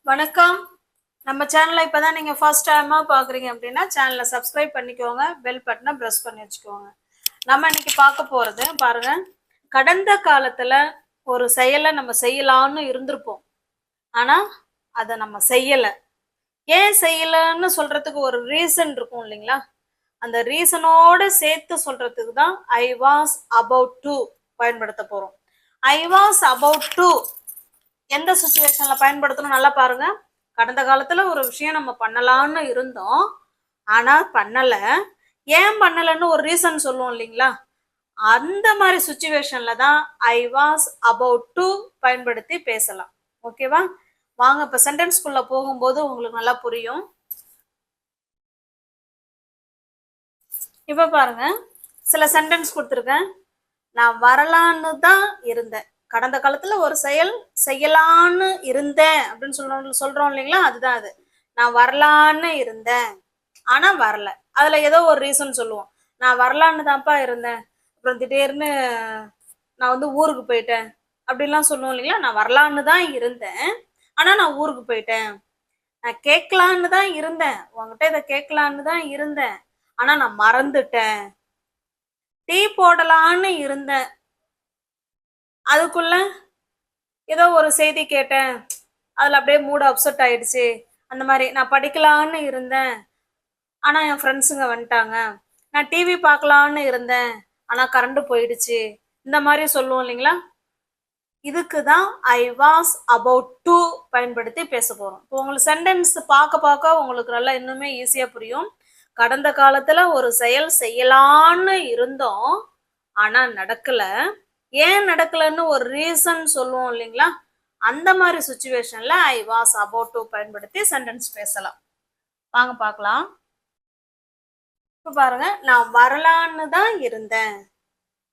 வணக்கம். நம்ம சேனலை இப்பதான் நீங்க ஃபர்ஸ்ட் டைமா பாக்குறீங்க அப்படின்னா சேனலை சப்ஸ்கிரைப் பண்ணிக்கோங்க, பெல் பட்டனை பிரஸ் பண்ணி வச்சுக்கோங்க. நம்ம இன்னைக்கு பார்க்க போறது பாருங்க, கடந்த காலத்துல ஒரு செயலை நம்ம செய்யலாம்னு இருந்திருப்போம். ஆனா அதை நம்ம செய்யல. ஏன் செய்யலன்னு சொல்றதுக்கு ஒரு ரீசன் இருக்கும் இல்லைங்களா? அந்த ரீசனோட சேர்த்து சொல்றதுக்கு தான் ஐ வாஸ் அபவுட் டு பயன்படுத்த போறோம். ஐ வாஸ் அபவுட் டு எந்த சுச்சுவேஷன்ல பயன்படுத்தணும் நல்லா பாருங்க. கடந்த காலத்துல ஒரு விஷயம் நம்ம பண்ணலாம்னு இருந்தோம், ஆனா பண்ணல. ஏன் பண்ணலன்னு ஒரு ரீசன் சொல்லுவோம் இல்லைங்களா? அந்த மாதிரி சுச்சுவேஷன்ல தான் ஐ வாஸ் அபவுட் டு பயன்படுத்தி பேசலாம். ஓகேவா? வாங்க இப்ப சென்டென்ஸ்குள்ள போகும்போது உங்களுக்கு நல்லா புரியும். இப்ப பாருங்க, சில சென்டென்ஸ் கொடுத்துருக்கேன். நான் வரலான்னு தான் இருந்தேன். கடந்த காலத்துல ஒரு செயல் செய்யலான்னு இருந்தேன் அப்படின்னு சொல்றோம் இல்லைங்களா? அதுதான் அது. நான் வரலான்னு இருந்தேன் ஆனா வரல. அதுல ஏதோ ஒரு ரீசன் சொல்லுவோம். நான் வரலான்னு தான்ப்பா இருந்தேன், அப்புறம் திடீர்னு நான் வந்து ஊருக்கு போயிட்டேன் அப்படின்லாம் சொல்லுவோம் இல்லைங்களா? நான் வரலான்னு தான் இருந்தேன் ஆனா நான் ஊருக்கு போயிட்டேன். நான் கேட்கலான்னு தான் இருந்தேன், உங்ககிட்ட இதை கேட்கலான்னு தான் இருந்தேன் ஆனா நான் மறந்துட்டேன். டீ போடலான்னு இருந்தேன், அதுக்குள்ள ஏதோ ஒரு செய்தி கேட்டேன், அதுல அப்படியே மூட் அப்செட் ஆயிடுச்சு. அந்த மாதிரி நான் படிக்கலான்னு இருந்தேன் ஆனா என் ஃப்ரெண்ட்ஸுங்க வந்துட்டாங்க. நான் டிவி பார்க்கலான்னு இருந்தேன் ஆனா கரண்ட் போயிடுச்சு. இந்த மாதிரி சொல்லுவோம் இல்லைங்களா? இதுக்கு தான் ஐ வாஸ் அபவுட் டு பயன்படுத்தி பேச போறோம். இப்போ உங்களுக்கு சென்டென்ஸ் பார்க்க பார்க்க உங்களுக்கு நல்லா இன்னுமே ஈஸியா புரியும். கடந்த காலத்துல ஒரு செயல் செய்யலான்னு இருந்தோம் ஆனா நடக்கல. ஏன் நடக்கலன்னு ஒரு ரீசன் சொல்லுவோம் இல்லைங்களா? அந்த மாதிரி சுச்சுவேஷன்ல ஐ வாஸ் அபவுட் டு பயன்படுத்தி சென்டென்ஸ் பேசலாம். வாங்க பார்க்கலாம். இப்ப பாருங்க, நான் வரலான்னு தான் இருந்தேன்.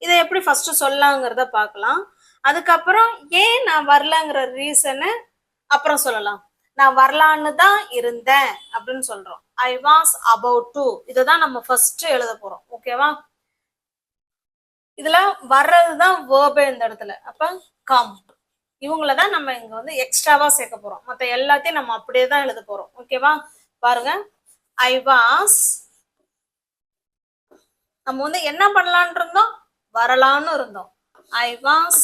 இதை எப்படி ஃபர்ஸ்ட் சொல்லலாங்கிறத பார்க்கலாம். அதுக்கப்புறம் ஏன் நான் வரலங்கிற ரீசனை அப்புறம் சொல்லலாம். நான் வரலான்னு தான் இருந்தேன் அப்படின்னு சொல்றோம். ஐ வாஸ் அபவுட் டு, இதைதான் நம்ம ஃபர்ஸ்ட் எழுத போறோம். ஓகேவா? இதுல வர்றதுதான் வேர்பு இந்த இடத்துல. அப்ப கம், இவங்களதான் நம்ம இங்க வந்து எக்ஸ்ட்ராவா சேர்க்க போறோம். மத்த எல்லாத்தையும் நம்ம அப்படியே தான் எழுத போறோம். ஓகேவா? பாருங்க, ஐ வாஸ், நம்ம வந்து என்ன பண்ணலான்னு இருந்தோம்? வரலான்னு இருந்தோம். ஐ வாஸ்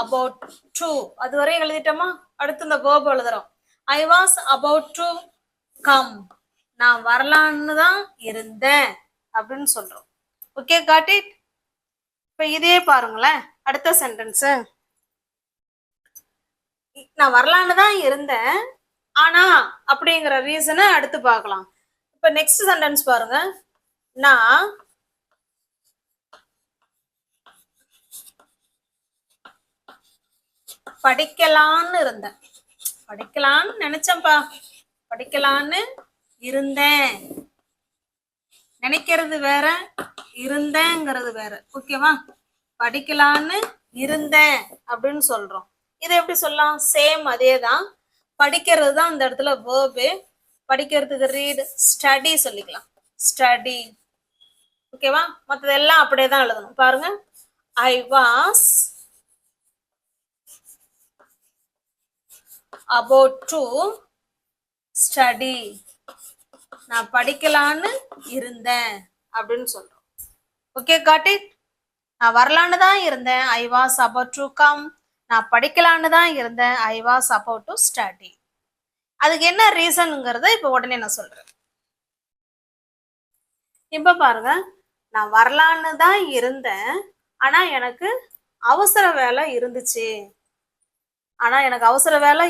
அபவுட் டு, அது வரையும் எழுதிட்டோமா? அடுத்து இந்த வேர்ப் எழுதுறோம். ஐ வாஸ் அபவுட் டு கம், நான் வரலான்னு தான் இருந்தேன் அப்படின்னு சொல்றோம். Okay, got it. இப்ப இதே பாருங்களேன், அடுத்த சென்டென்ஸ். நான் வரலான்னு தான் இருந்தேன் ஆனா அப்படிங்கிற ரீசனை அடுத்து பார்க்கலாம். இப்ப நெக்ஸ்ட் சென்டென்ஸ் பாருங்க. நான் படிக்கலான்னு இருந்தேன், படிக்கலான்னு நினைச்சேன்ப்பா, படிக்கலான்னு இருந்தேன். நினைக்கிறது வேற, இருந்தேங்கிறது வேற. ஓகேவா? படிக்கலான்னு இருந்தேன் அப்படின்னு சொல்றோம். இதை எப்படி சொல்லலாம்? சேம் அதே தான். படிக்கிறது தான் இந்த இடத்துல வேர்பு. படிக்கிறதுக்கு ரீட், ஸ்டடி சொல்லிக்கலாம். ஸ்டடி. ஓகேவா? மற்றதெல்லாம் அப்படியே தான் எழுதணும். பாருங்க, I was about to study, நான் படிக்கலான்னு இருந்தேன் அப்படின்னு சொல்றோம். Okay, got it. நான் வரலான்னு தான் இருந்தேன், I was about to come. நான் படிக்கலான்னு தான் இருந்தேன், I was about to study. அதுக்கு என்ன ரீசனுங்கிறத இப்ப உடனே நான் சொல்றேன். இப்ப பாருங்க, நான் வரலான்னு தான் இருந்தேன் ஆனா எனக்கு அவசர வேலை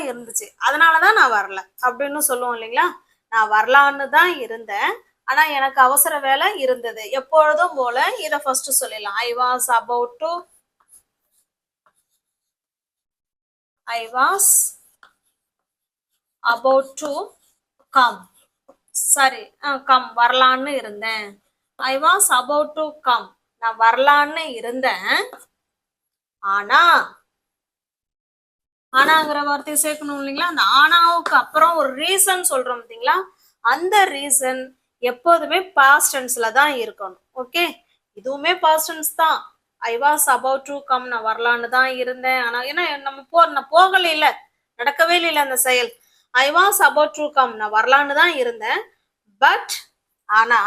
இருந்துச்சு, அதனாலதான் நான் வரல அப்படின்னு சொல்லுவோம் இல்லைங்களா? நான் வரலான்னு தான் இருந்தேன் ஆனா எனக்கு அவசர வேலை இருந்தது. எப்பொழுதும் போல இதை ஃபர்ஸ்ட் சொல்லிடலாம். ஐ வாஸ் அபவுட் டு கம். சரி, கம், வரலான்னு இருந்தேன். I was about to come, நான் வரலான்னு இருந்தேன் ஆனாங்கிற வார்த்தையை சேர்க்கணும் இல்லைங்களா? அந்த ஆனாவுக்கு அப்புறம் ஒரு ரீசன் சொல்றோம் பார்த்தீங்களா? அந்த ரீசன் எப்போதுமே பாஸ்ட் டென்ஸ்ல தான் இருக்கணும். ஓகே, இதுவுமே பாஸ்ட் டென்ஸ் தான். ஐ வாஸ் அபவுட் டு கம், நான் வரலான்னு தான் இருந்தேன் ஆனா ஏன்னா நம்ம போகல இல்ல, நடக்கவே இல்லை அந்த செயல். ஐ வாஸ் அபவுட் டு கம், நான் வரலான்னு தான் இருந்தேன். பட் ஆனா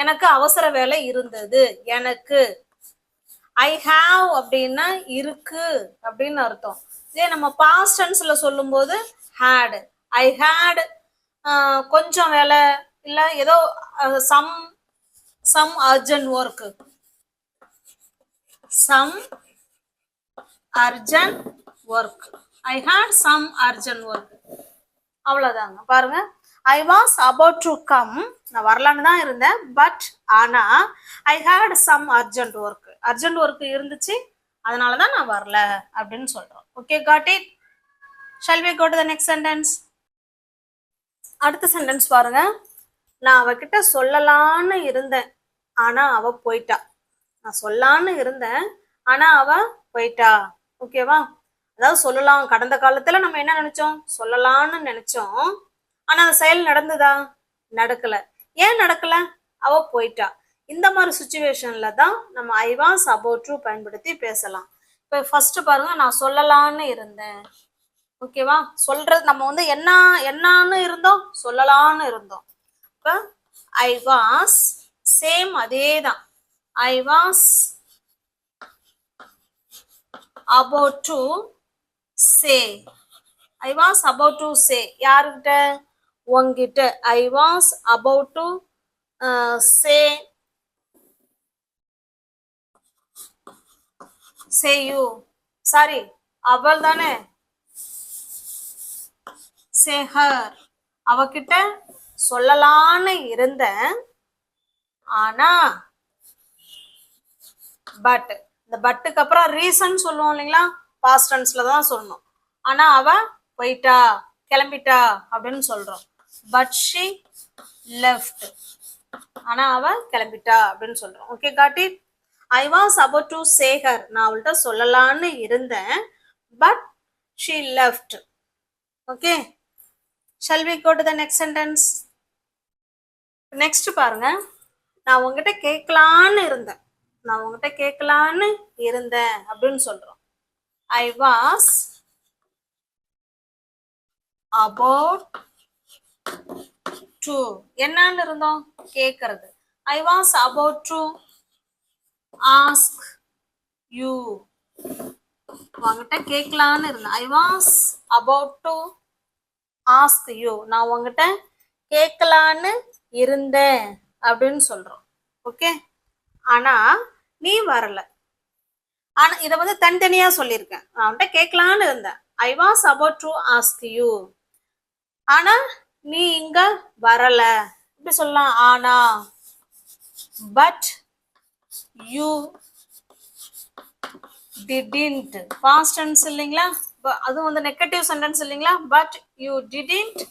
எனக்கு அவசர வேலை இருந்தது. எனக்கு ஐ ஹாவ் அப்படின்னா இருக்கு அப்படின்னு அர்த்தம். இதே நம்ம பாஸ்ட் டென்ஸ்ல சொல்லும்போது ஹேட், ஐ ஹேட் கொஞ்சம் வேலை இல்ல ஏதோ some urgent work, some urgent work, I had some urgent work. அவ்வளவுதாங்க. பாருங்க, I was about to come, நான் வரலான்னு தான் இருந்தேன். பட் ஆனா I had some urgent work, urgent work இருந்துச்சு, அதனாலதான் நான் வரல அப்படின்னு சொல்றோம். Okay, got it. Shall we go to the next sentence? அடுத்த சென்டென்ஸ் பாருங்க. நான் அவகிட்ட சொல்லலான்னு இருந்தேன், ஆனா அவ போயிட்டா. நான் சொல்லலான்னு இருந்தேன், ஆனா அவ போயிட்டா. ஓகேவா? அதாவது சொல்லலாம், கடந்த காலத்துல நம்ம என்ன நினைச்சோம், சொல்லலாம்னு நினைச்சோம். ஆனா அந்த செயல் நடந்ததா? நடக்கல. ஏன் நடக்கல? அவ போயிட்டா. இந்த மாதிரி சுச்சுவேஷன்ல தான் நம்ம ஐ வாஸ் அபவுட் டு பயன்படுத்தி பேசலாம். இப்ப ஃபர்ஸ்ட் பாருங்க, நான் சொல்லலான்னு இருந்தேன். ஓகேவா? சொல்றது நம்ம வந்து என்னன்னு இருந்தோம், சொல்லலான்னு இருந்தோம். இப்ப ஐ வாஸ், சேம் அதே தான். ஐ was about to say, I was about to say, யாருக்கிட்ட? உங்கிட்ட. I was about to say you, sorry அவள் தானே, say her, அவகிட்ட சொல்லலான்னு இருந்தேன், ஆனா பட், இந்த பட்டுக்கு அப்புறம் ரீசன் சொல்லுவோம் இல்லைங்களா, பாஸ்ட் டென்ஸ்ல தான் சொல்லணும். ஆனா அவ போயிட்டா, கிளம்பிட்டா அப்படின்னு சொல்றோம். பட் ஷி லெஃப்ட், ஆனா அவ கிளம்பிட்டா அப்படின்னு சொல்றோம். Okay, got it. I was about to say her, நான் அவள்கிட்ட சொல்லலான்னு இருந்தேன், but she left. Okay, shall we go to the next sentence? Next பாருங்க, நான் உங்ககிட்ட கேட்கலான்னு இருந்தேன், நான் உங்ககிட்ட கேட்கலான்னு இருந்தேன் அப்படின்னு சொல்றோம். ஐ வாஸ் அபவுட் டு, என்னன்னு இருந்தோம், கேட்கறது. ஐ was about to ask you, உங்ககிட்ட கேட்கலான்னு இருந்தேன். I was about to ask you, நான் உங்ககிட்ட கேட்கலான்னு இருந்தேன் அப்படின்னு சொல்றோம். ஓகே, ஆனா நீ வரல. ஆனா இத வந்து தனித்தனியா சொல்லியிருக்கேன். நான் உன்கிட்ட கேட்கலான்னு இருந்தேன், I was about to ask you, ஆனா நீ இங்க வரல. இப்படி சொல்லலாம், ஆனா but you didn't, past tense இல்லைங்களா, அதுவும் வந்து நெகட்டிவ் சென்டென்ஸ் இல்லைங்களா. பட் யூ டிடன்ட்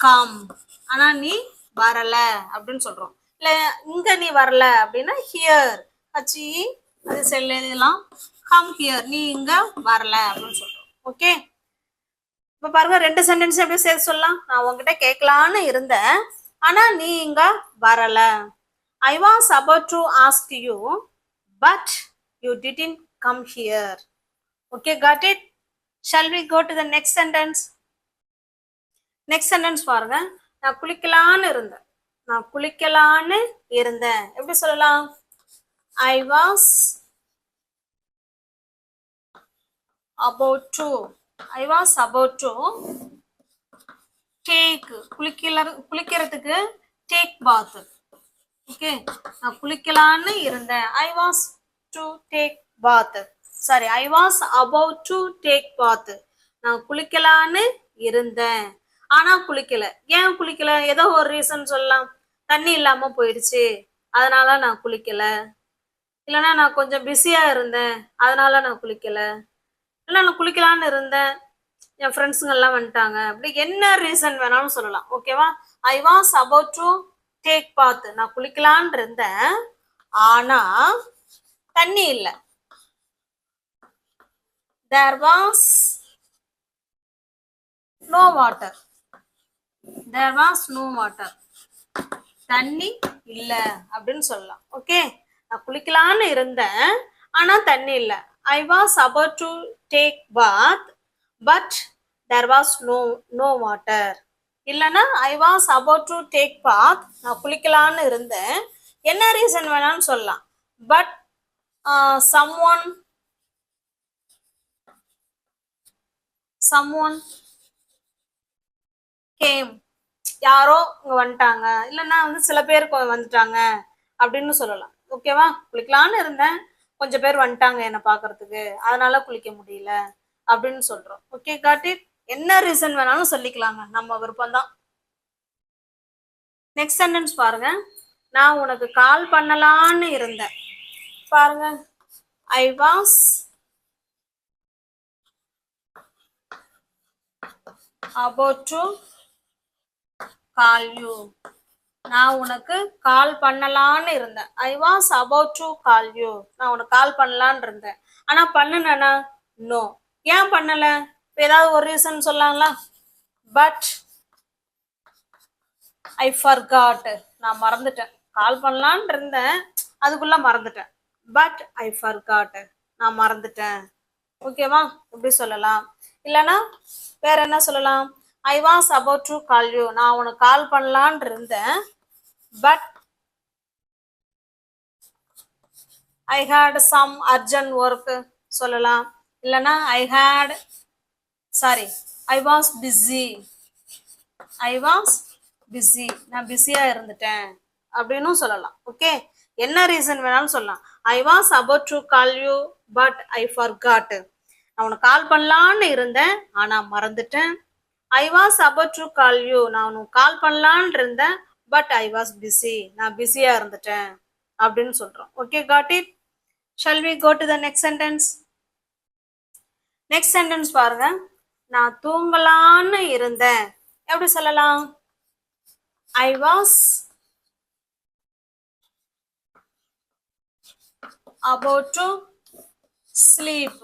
கம், ஆனா நீ வரல அப்படின்னு சொல்றோம். இல்ல இங்க நீ வரல அப்படின்னா ஹியர், ஹச்சி அது செல்லாம், கம் ஹியர், நீ இங்க வரல அப்படின்னு சொல்றோம். ஓகே, இப்ப பாருங்க, ரெண்டு சென்டென்ஸ் எப்படி சேர்த்து சொல்லலாம். நான் உங்ககிட்ட கேட்கலான்னு இருந்தேன், ஆனா நீ இங்க வரல. I was about to ask you, but you didn't come here. Okay, got it. Shall we go to the next sentence? Next sentence பாருங்க, நான் குளிக்கலான்னு இருந்தேன், நான் குளிக்கலான்னு இருந்தேன். எப்படி சொல்லலாம்? I was about to, I was about to take, குளிக்கிறதுக்கு take bath. ஓகே, நான் குளிக்கலான்னு இருந்தேன், I was to take bath. Sorry, I was about to take bath. நான் குளிக்கலான்னு இருந்தேன், ஆனா குளிக்கல. ஏன் குளிக்கல? ஏதோ ஒரு ரீசன் சொல்லலாம். தண்ணி இல்லாம போயிடுச்சு, அதனால நான் குளிக்கல. இல்லைன்னா நான் கொஞ்சம் பிஸியா இருந்தேன், அதனால நான் குளிக்கல. இல்லை நான் குளிக்கலான்னு இருந்தேன், என் ஃப்ரெண்ட்ஸுங்க எல்லாம் வந்துட்டாங்க. அப்படி என்ன ரீசன் வேணாலும் சொல்லலாம். ஓகேவா? I was about to take bath, நான் குளிக்கலான்னு இருந்தேன், ஆனா தண்ணி இல்லை. There was no water, there was no water, தண்ணி இல்லை அப்படின்னு சொல்லலாம். ஓகே, நான் குளிக்கலான்னு இருந்தேன், ஆனா தண்ணி இல்லை. I was about to take bath, but there was no water. இல்லைன்னா ஐ was about to take bath, நான் குளிக்கலான்னு இருந்தேன். என்ன ரீசன் வேணாலும் சொல்லலாம். பட் someone கேம், யாரோ இங்க வந்துட்டாங்க, இல்லைன்னா வந்து சில பேர் வந்துட்டாங்க அப்படின்னு சொல்லலாம். ஓகேவா? குளிக்கலான்னு இருந்தேன், கொஞ்சம் பேர் வந்துட்டாங்க என்னை பார்க்கறதுக்கு, அதனால குளிக்க முடியல அப்படின்னு சொல்றோம். Okay, got it. என்ன ரீசன் வேணாலும் சொல்லிக்கலாங்க, நம்ம விருப்பம் தான். நெக்ஸ்ட் சென்டென்ஸ் பாருங்க. நான் உனக்கு கால் பண்ணலான்னு இருந்தேன். பாருங்க, I was about to call you. நான் உனக்கு கால் பண்ணலான்னு இருந்தேன். I was about to call you. நான் உனக்கு கால் பண்ணலான்னு இருந்தேன். ஆனா பண்ணுனா நோ. ஏன் பண்ணல? ஏதாவது ஒரு ரீசன் சொல்லாங்களா? But I forgot. நான் மறந்துட்டேன். கால் பண்ணலான்னு இருந்தேன், அதுக்குள்ள மறந்துட்டேன். But I forgot. நான் மறந்துட்டேன். ஓகேவா? இப்படி சொல்லலாம். இல்லைன்னா வேற என்ன சொல்லலாம்? I was about to call you. நான் உனக்கு கால் பண்ணலான் இருந்தேன், but I had some urgent work சொல்லலாம். இல்லைன்னா ஐ வாஸ் பிஸி. நான் பிஸியா இருந்துட்டேன் அப்படின்னு சொல்லலாம். ஓகே, என்ன ரீசன் வேணாலும் சொல்லலாம். I was about to call you but I forgot. நான் உனக்கு கால் பண்ணலான்னு இருந்தேன், ஆனா மறந்துட்டேன். ஐ was about to call you. நான் உனக்கு கால் பண்ணலான்னு இருந்தேன், பட் ஐ வாஸ் பிஸி. நான் பிஸியா இருந்துட்டேன் அப்படின்னு சொல்றோம். Okay, got it. Shall we go to the next sentence? Next sentence பாருங்க. நான் தூங்கலான்னு இருந்தேன். எப்படி சொல்லலாம்? I was about to sleep.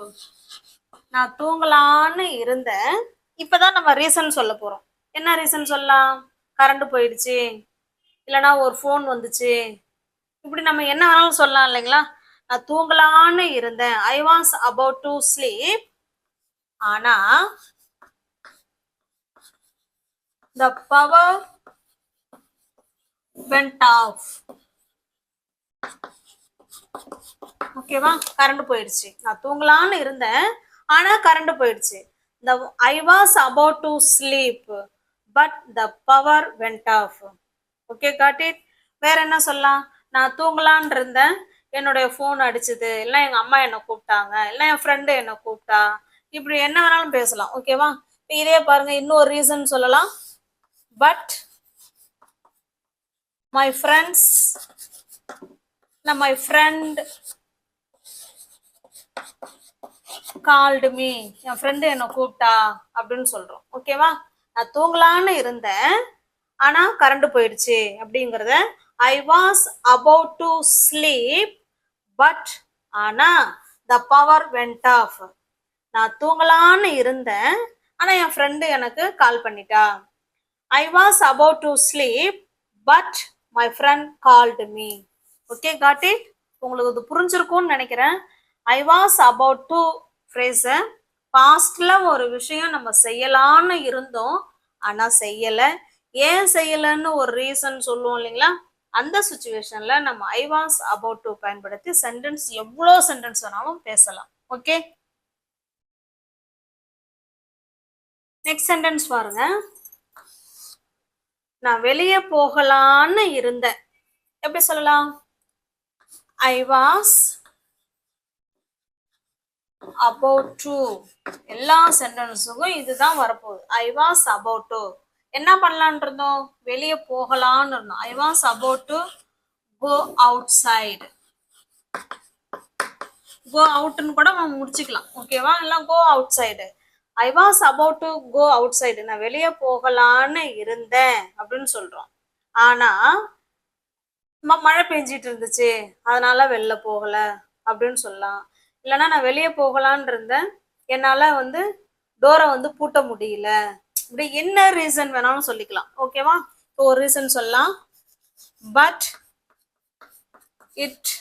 நான் தூங்கலான்னு இருந்தேன். இப்பதான் நம்ம ரீசன் சொல்ல போறோம். என்ன ரீசன் சொல்லலாம்? கரண்ட் போயிடுச்சு, இல்லைன்னா ஒரு ஃபோன் வந்துச்சு, இப்படி நம்ம என்ன வேணாலும் சொல்லலாம் இல்லைங்களா? நான் தூங்கலான்னு இருந்தேன், I was about to sleep. ஆனா the power went off. ஓகேவா? கரண்ட் போயிடுச்சு. நான் தூங்கலான்னு இருந்தேன், ஆனா கரண்ட் போயிடுச்சு. ஐ was about to sleep but the power went off. Okay, got it. வேற என்ன சொல்லலாம்? நான் தூங்கலான்னு இருந்தேன், என்னுடைய ஃபோன் அடிச்சுது, இல்லை எங்க அம்மா என்னை கூப்பிட்டாங்க, இல்லை என் ஃப்ரெண்டு என்னை கூப்பிட்டா, இப்படி என்ன வேணாலும் பேசலாம். ஓகேவா? இதே பாருங்க, இன்னொரு ரீசன் சொல்லலாம். But my friends, my friend called me. N friend என்னை கூப்பிட்டா அப்படின்னு சொல்றோம். ஓகேவா? நான் தூங்கலான்னு இருந்தேன், ஆனா கரண்ட் போயிடுச்சு அப்படிங்கறத ஐ was about to sleep but ஆனா த பவர் வெண்ட் ஆஃப். நான் தூங்கலான்னு இருந்தேன், ஆனா என் ஃப்ரெண்டு எனக்கு கால் பண்ணிட்டா. ஐ was about to sleep but my friend called me. Okay, got it. உங்களுக்கு இது புரிஞ்சிருக்கும்னு நினைக்கிறேன். ஐ வாஸ் அபவுட் டு ஃப்ரேஸ பாஸ்ட்ல ஒரு விஷயம் நம்ம செய்யலான்னு இருந்தோம், ஆனா செய்யல. ஏன் செய்யலன்னு ஒரு ரீசன் சொல்லுவோம் இல்லைங்களா? அந்த சுச்சுவேஷன்ல நம்ம ஐ வாஸ் அபவுட் டு பயன்படுத்தி சென்டென்ஸ், எவ்வளோ சென்டென்ஸ் வேணாலும் பேசலாம். ஓகே, நெக்ஸ்ட் சென்டென்ஸ் பாருங்க. நான் வெளியே போகலான்னு இருந்தேன். எப்படி சொல்லலாம்? I was about to. எல்லா சென்டென்ஸுக்கும் இதுதான் வரப்போகுது. ஐ வாஸ் about to. என்ன பண்ணலான் இருந்தோம்? வெளியே போகலான்னு இருந்தோம். ஐ was about to go outside. go outன்னு கூட நம்ம முடிச்சுக்கலாம். ஓகேவா? எல்லாம் go outside. I was about to go outside. நான் வெளியே போகலான்னு இருந்தேன் அப்படின்னு சொல்றோம். ஆனா மழை பெஞ்சிட்டு இருந்துச்சு, அதனால வெளில போகல அப்படின்னு சொல்லலாம். இல்லைன்னா நான் வெளியே போகலான்னு இருந்தேன், என்னால டோரை பூட்ட முடியல. இப்படி என்ன ரீசன் வேணாலும் சொல்லிக்கலாம். ஓகேவா? இப்போ ஒரு ரீசன் சொல்லலாம். But it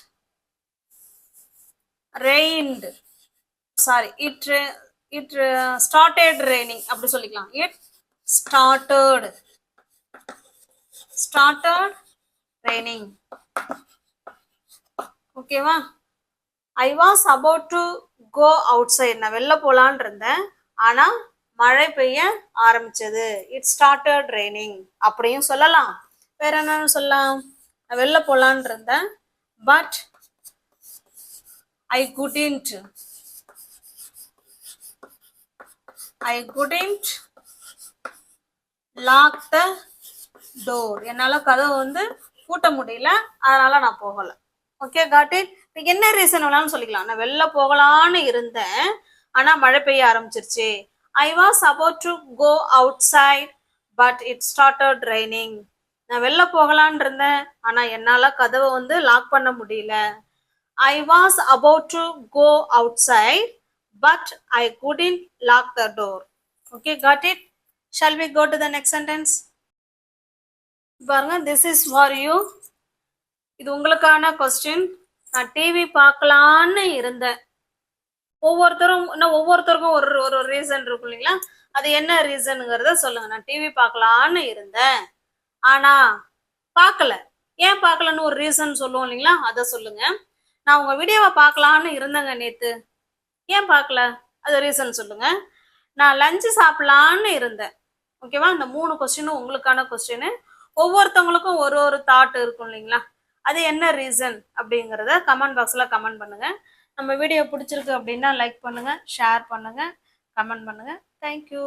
rained, sorry, it started raining அப்படி சொல்லிக்கலாம். It started raining. ஓகேவா? I was about to go outside. நான் வெளில போலான் இருந்தேன், ஆனா மழை பெய்ய ஆரம்பிச்சது. இட் ஸ்டார்டட் ரெய்னிங் அப்படியும் சொல்லலாம். வேற என்னன்னு சொல்லலாம்? நான் வெளில போலான் இருந்தேன், but I couldn't lock the door. என்னால கதவை வந்து பூட்ட முடியல, அதனால நான் போகல. Okay, got it. என்ன ரீசன் வேணாலும் சொல்லிக்கலாம். நான் வெளில போகலான்னு இருந்தேன், ஆனா மழை பெய்ய ஆரம்பிச்சிருச்சு. I was about to go outside but it started raining. நான் வெளில போகலான்னு இருந்தேன், ஆனா என்னால கதவை வந்து லாக் பண்ண முடியல. I was about to go outside, but I couldn't lock the door. Okay, got it? Shall we go to the next sentence? பாருங்க, this is for you. இது உங்களுக்கான கொஸ்டின். நான் டிவி பார்க்கலான்னு இருந்தேன். ஒவ்வொருத்தருக்கும் ஒரு ரீசன் இருக்கும் இல்லைங்களா? அது என்ன ரீசனுங்கிறத சொல்லுங்க. நான் டிவி பார்க்கலான்னு இருந்தேன், ஆனா பார்க்கல. ஏன் பார்க்கலன்னு ஒரு ரீசன் சொல்லுவோம் இல்லைங்களா? அதை சொல்லுங்க. நான் உங்க வீடியோவை பார்க்கலான்னு இருந்தேங்க நேத்து, ஏன் பார்க்கல? அது ரீசன் சொல்லுங்க. நான் லஞ்சு சாப்பிடலான்னு இருந்தேன். ஓகேவா? இந்த 3 கொஸ்டினும் உங்களுக்கான கொஸ்டின். ஒவ்வொருத்தவங்களுக்கும் ஒரு தாட் இருக்கும் இல்லைங்களா? அது என்ன ரீசன் அப்படிங்கிறத கமெண்ட் பாக்ஸ்ல கமெண்ட் பண்ணுங்க. நம்ம வீடியோ பிடிச்சிருக்கு அப்படின்னா லைக் பண்ணுங்க, ஷேர் பண்ணுங்க, கமெண்ட் பண்ணுங்க. தேங்க்யூ.